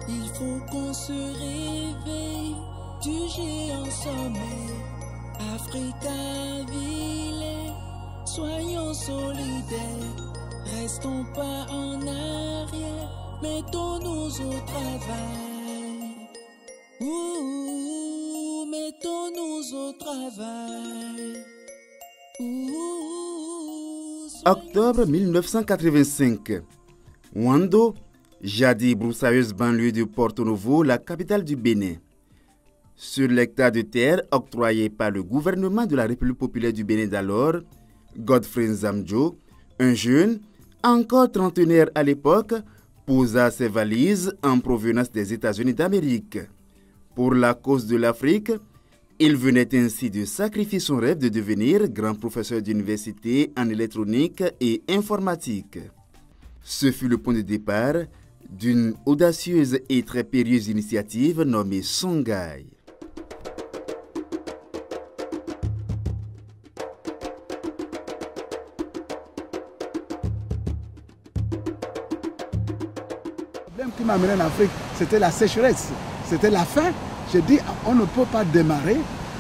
Il faut qu'on se réveille du géant sommeil. Africa ville, soyons solidaires. Restons pas en arrière, mettons-nous au travail. Mettons-nous au travail. Octobre 1985. Ouando, jadis broussailleuse banlieue de Porto Novo, la capitale du Bénin. Sur l'hectare de terre octroyé par le gouvernement de la République populaire du Bénin d'alors, Godfrey Nzamdjo, un jeune, encore trentenaire à l'époque, posa ses valises en provenance des États-Unis d'Amérique. Pour la cause de l'Afrique, il venait ainsi de sacrifier son rêve de devenir grand professeur d'université en électronique et informatique. Ce fut le point de départ d'une audacieuse et très périlleuse initiative nommée Songhai. Le problème qui m'a amené en Afrique, c'était la sécheresse, c'était la faim. J'ai dit, on ne peut pas démarrer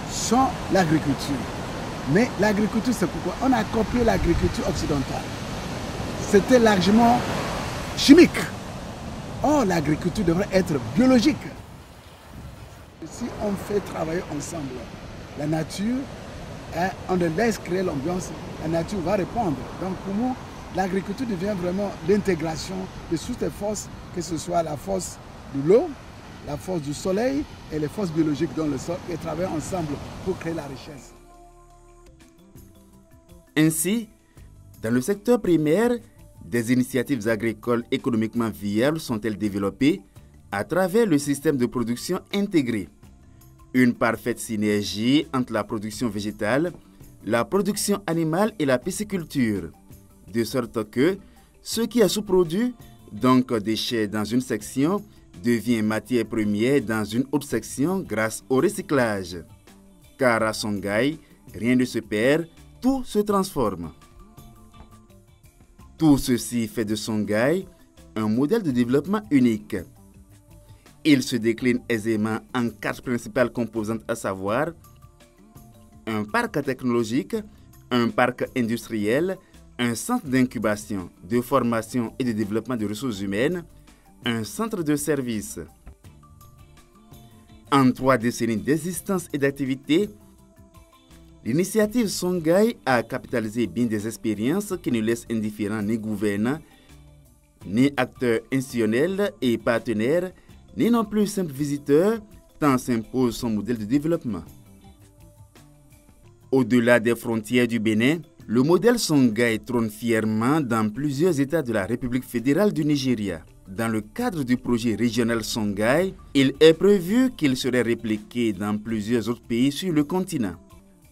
sans l'agriculture. Mais l'agriculture, c'est pourquoi on a copié l'agriculture occidentale. C'était largement chimique. Or, l'agriculture devrait être biologique. Si on fait travailler ensemble la nature, on le laisse créer l'ambiance, la nature va répondre. Donc pour moi, l'agriculture devient vraiment l'intégration de toutes les forces, que ce soit la force de l'eau, la force du soleil et les forces biologiques dans le sol, et travaillent ensemble pour créer la richesse. Ainsi, dans le secteur primaire, des initiatives agricoles économiquement viables sont-elles développées à travers le système de production intégré. Une parfaite synergie entre la production végétale, la production animale et la pisciculture, de sorte que ce qui est sous-produit, donc déchets dans une section, devient matière première dans une autre section grâce au recyclage. Car à Songhai, rien ne se perd, tout se transforme. Tout ceci fait de Songhai un modèle de développement unique. Il se décline aisément en 4 principales composantes, à savoir un parc technologique, un parc industriel, un centre d'incubation, de formation et de développement de ressources humaines, un centre de services. En 3 décennies d'existence et d'activité, l'initiative Songhai a capitalisé bien des expériences qui ne laissent indifférents ni gouvernants, ni acteurs institutionnels et partenaires, ni non plus simples visiteurs, tant s'impose son modèle de développement. Au-delà des frontières du Bénin, le modèle Songhai trône fièrement dans plusieurs États de la République fédérale du Nigeria. Dans le cadre du projet régional Songhai, il est prévu qu'il serait répliqué dans plusieurs autres pays sur le continent.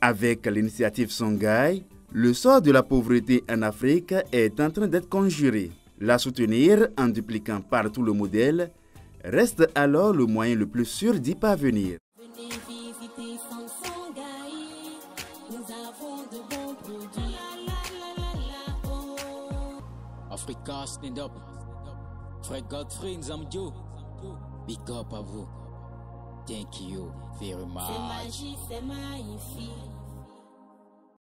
Avec l'initiative Songhai, le sort de la pauvreté en Afrique est en train d'être conjuré. La soutenir en dupliquant partout le modèle reste alors le moyen le plus sûr d'y parvenir. Venez visiter Songhai, nous avons de bons produits. Africa, stand up. Frère Godfrey Nzamdjo, big up à vous. Thank you very much. C'est magique, c'est magnifique.